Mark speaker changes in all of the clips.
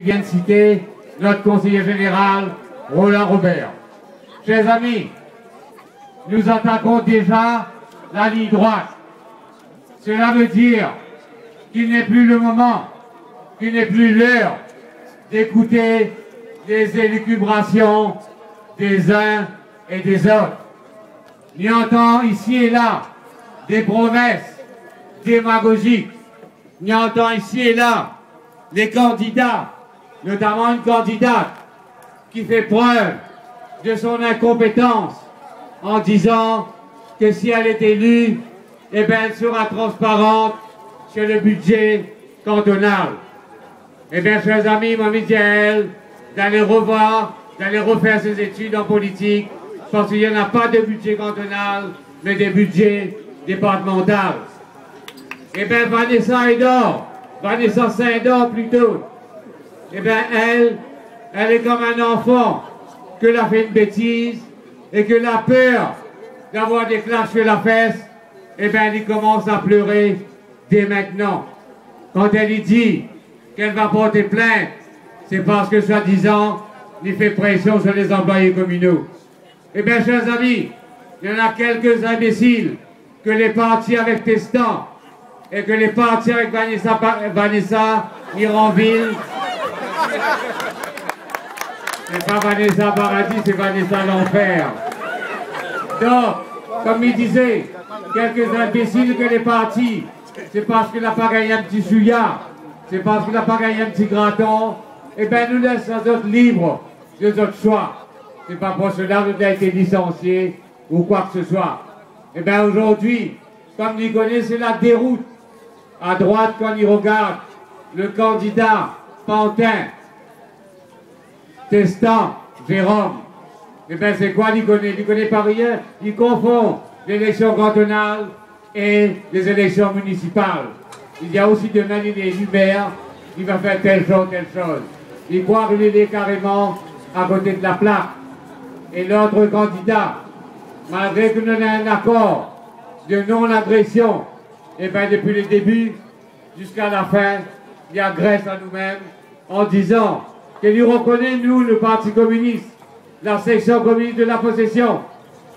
Speaker 1: vient de citer notre conseiller général, Roland Robert. Chers amis, nous attaquons déjà la ligne droite. Cela veut dire qu'il n'est plus le moment, qu'il n'est plus l'heure d'écouter les élucubrations des uns et des autres. Il entend ici et là des promesses démagogiques. Il entend ici et là les candidats, notamment une candidate qui fait preuve de son incompétence en disant que si elle est élue, eh bien, elle sera transparente sur le budget cantonal. Eh bien, chers amis, moi, je dis à elle d'aller revoir, d'aller refaire ses études en politique, parce qu'il n'y en a pas de budget cantonal, mais des budgets départementaux. Eh bien, Vanessa Saint-Dor plutôt, eh bien, elle est comme un enfant que a fait une bêtise et que la peur d'avoir des claques sur la fesse, eh bien, elle commence à pleurer dès maintenant. Quand elle y dit qu'elle va porter plainte, c'est parce que, soi-disant, il fait pression sur les employés communaux. Eh bien, chers amis, il y en a quelques imbéciles que les partis avec Testan et que les partis avec Vanessa Miranville. C'est pas Vanessa Paradis, c'est Vanessa l'enfer. Donc, comme il disait, quelques imbéciles que les partis, c'est parce qu'il n'a pas gagné un petit chouillard, c'est parce qu'il n'a pas gagné un petit graton, eh bien nous laissons les autres libres de notre choix. C'est pas pour cela que nous avons été licenciés ou quoi que ce soit. Eh bien aujourd'hui, comme vous connaissez, c'est la déroute. À droite, quand il regarde le candidat Pantin, Testan, Jérôme, eh bien c'est quoi il connaît pas rien. Il confond l'élection cantonale et les élections municipales. Il y a aussi demain il est élu maire, il va faire telle chose. Il croit qu'il est carrément à côté de la plaque. Et l'autre candidat, malgré que nous ayons un accord de non-agression, et bien depuis le début jusqu'à la fin, il agresse à nous-mêmes en disant qu'il nous reconnaît, nous, le Parti communiste, la section communiste de la possession,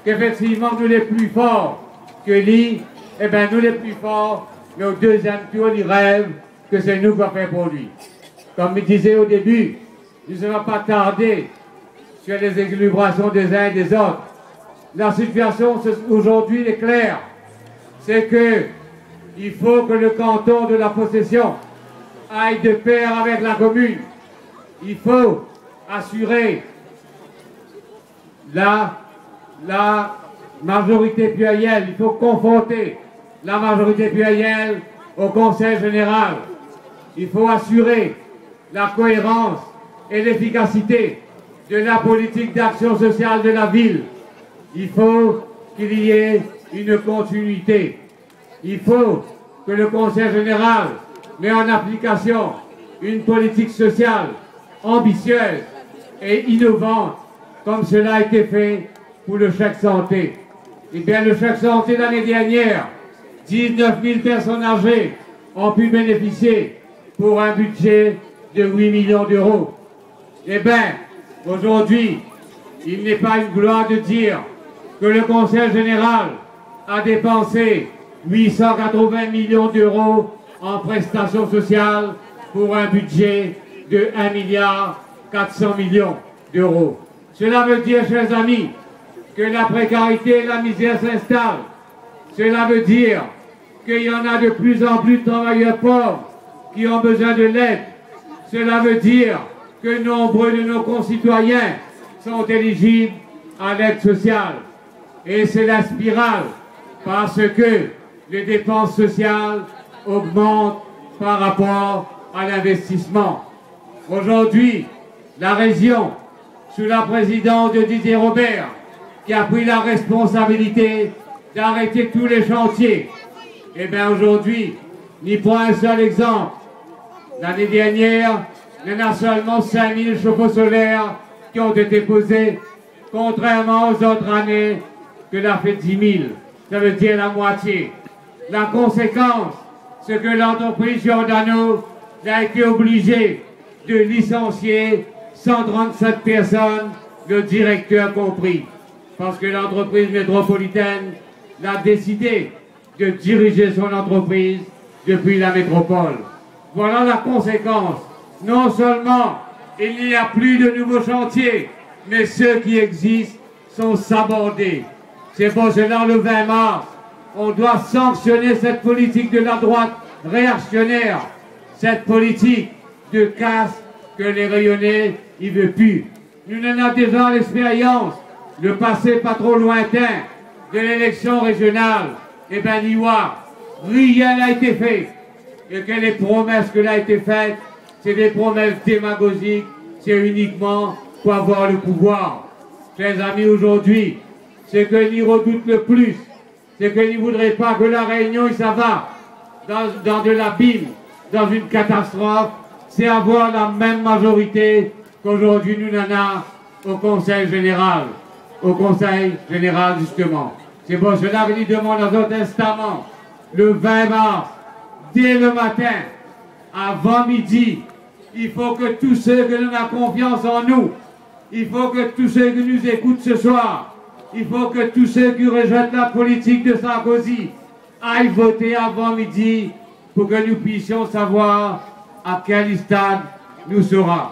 Speaker 1: qu'effectivement nous les plus forts que lui, et bien nous les plus forts, mais au deuxième tour, il rêve que c'est nous qui va faire pour lui. Comme il disait au début, nous ne allons pas tarder sur les élucubrations des uns et des autres. La situation aujourd'hui est claire. C'est que il faut que le canton de la possession aille de pair avec la commune. Il faut assurer la majorité plurielle. Il faut confronter la majorité plurielle au Conseil général. Il faut assurer la cohérence et l'efficacité de la politique d'action sociale de la ville. Il faut qu'il y ait une continuité. Il faut que le Conseil général mette en application une politique sociale ambitieuse et innovante, comme cela a été fait pour le chèque santé. Eh bien, le chèque santé l'année dernière, 19 000 personnes âgées ont pu bénéficier pour un budget de 8 millions d'euros. Eh bien, aujourd'hui, il n'est pas une gloire de dire que le Conseil général a dépensé 880 millions d'euros en prestations sociales pour un budget de 1,4 milliard d'euros. Cela veut dire, chers amis, que la précarité et la misère s'installent. Cela veut dire qu'il y en a de plus en plus de travailleurs pauvres qui ont besoin de l'aide. Cela veut dire que nombreux de nos concitoyens sont éligibles à l'aide sociale. Et c'est la spirale, parce que les dépenses sociales augmentent par rapport à l'investissement. Aujourd'hui, la région, sous la présidence de Didier Robert, qui a pris la responsabilité d'arrêter tous les chantiers, eh bien aujourd'hui, n'y prend un seul exemple. L'année dernière, il y en a seulement 5 000 chauffe-eau solaires qui ont été posés, contrairement aux autres années que l'a fait 10 000. Ça veut dire la moitié. La conséquence, c'est que l'entreprise Giordano a été obligée de licencier 137 personnes, le directeur compris, parce que l'entreprise métropolitaine a décidé de diriger son entreprise depuis la métropole. Voilà la conséquence. Non seulement il n'y a plus de nouveaux chantiers, mais ceux qui existent sont sabordés. C'est pour cela, le 20 mars, on doit sanctionner cette politique de la droite réactionnaire, cette politique de casse que les rayonnés, ils ne veulent plus. Nous en avons déjà l'expérience, le passé pas trop lointain de l'élection régionale. Eh bien, rien n'a été fait. Et que les promesses que a été faites, c'est des promesses démagogiques, c'est uniquement pour avoir le pouvoir. Chers amis, aujourd'hui, ce que nous redoute le plus, c'est que nous ne voudraient pas que la Réunion, ça va dans de l'abîme, dans une catastrophe, c'est avoir la même majorité qu'aujourd'hui nous en avons au Conseil général. Au Conseil général, justement. C'est pour cela que nous demandons dans notre testament, le 20 mars, dès le matin, avant midi, il faut que tous ceux qui ont confiance en nous, il faut que tous ceux qui nous écoutent ce soir, il faut que tous ceux qui rejettent la politique de Sarkozy aillent voter avant midi pour que nous puissions savoir à quel stade nous serons.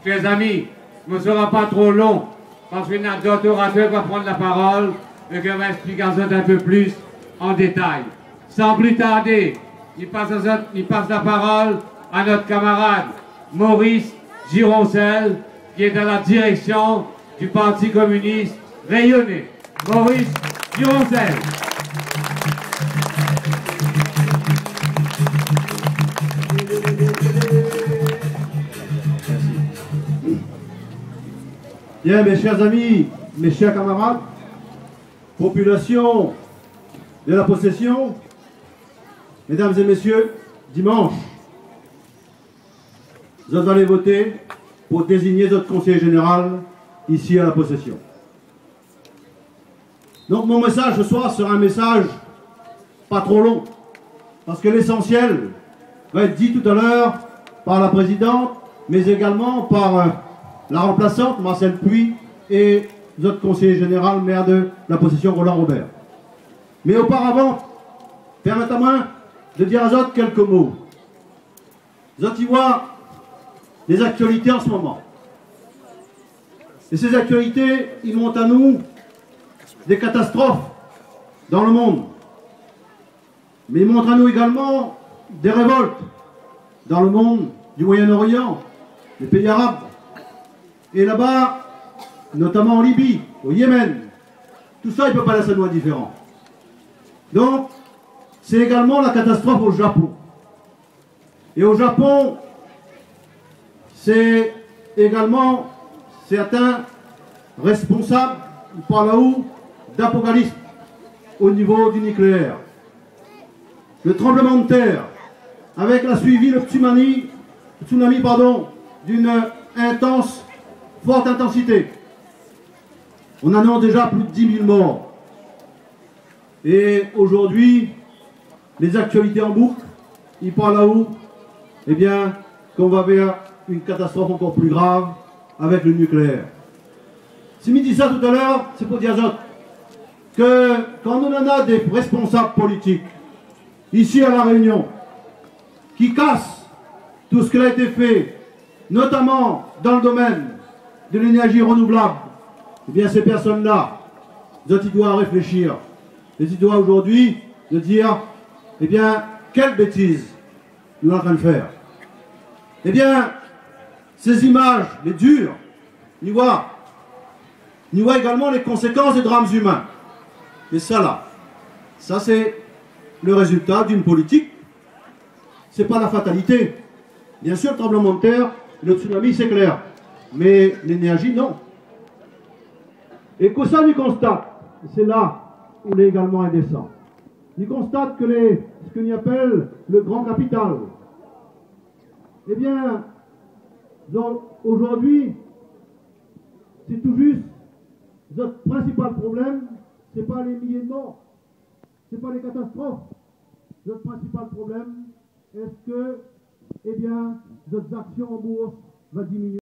Speaker 1: Chers amis, ce ne sera pas trop long parce qu'il y a d'autres orateurs qui vont prendre la parole et qui vont expliquer ça un peu plus en détail. Sans plus tarder, il passe la parole à notre camarade Maurice Gironcel, qui est dans la direction du Parti communiste rayonnais. Maurice Gironcel.
Speaker 2: Bien, mes chers amis, mes chers camarades, population de la possession, mesdames et messieurs, dimanche, vous allez voter pour désigner notre conseiller général ici à la possession. Donc mon message ce soir sera un message pas trop long, parce que l'essentiel va être dit tout à l'heure par la présidente, mais également par la remplaçante, Marcel Puy, et notre conseiller général, maire de la possession, Roland Robert. Mais auparavant, permettez-moi de dire à vous autres quelques mots. Vous y voyez des actualités en ce moment. Et ces actualités, ils montrent à nous des catastrophes dans le monde. Mais ils montrent à nous également des révoltes dans le monde du Moyen-Orient, les pays arabes. Et là-bas, notamment en Libye, au Yémen, tout ça, il ne peut pas laisser nous indifférents. Donc, c'est également la catastrophe au Japon. Et au Japon, c'est également certains responsables, par là-haut, d'apocalypse au niveau du nucléaire. Le tremblement de terre, avec la suivi, le tsunami d'une intense, forte intensité. On annonce déjà plus de 10 000 morts. Et aujourd'hui, les actualités en boucle, ils parlent là-haut, eh bien, qu'on va vers une catastrophe encore plus grave avec le nucléaire. Si je dis ça tout à l'heure, c'est pour dire que quand on en a des responsables politiques, ici à La Réunion, qui cassent tout ce qui a été fait, notamment dans le domaine de l'énergie renouvelable, eh bien ces personnes-là, ils doivent réfléchir. Ils doivent aujourd'hui de dire, eh bien, quelle bêtise nous sommes en train de faire. Eh bien, ces images, les dures, nous voient également les conséquences des drames humains. Et ça là, ça c'est le résultat d'une politique. Ce n'est pas la fatalité. Bien sûr, le tremblement de terre, le tsunami, c'est clair. Mais l'énergie, non. Et que ça, nous constate, c'est là où il est également indécent. Il constate que ce qu'on appelle le grand capital, eh bien, aujourd'hui, c'est tout juste, notre principal problème, ce n'est pas les milliers de morts, ce n'est pas les catastrophes. Notre principal problème, est-ce que, eh bien, notre actions en bourse va diminuer.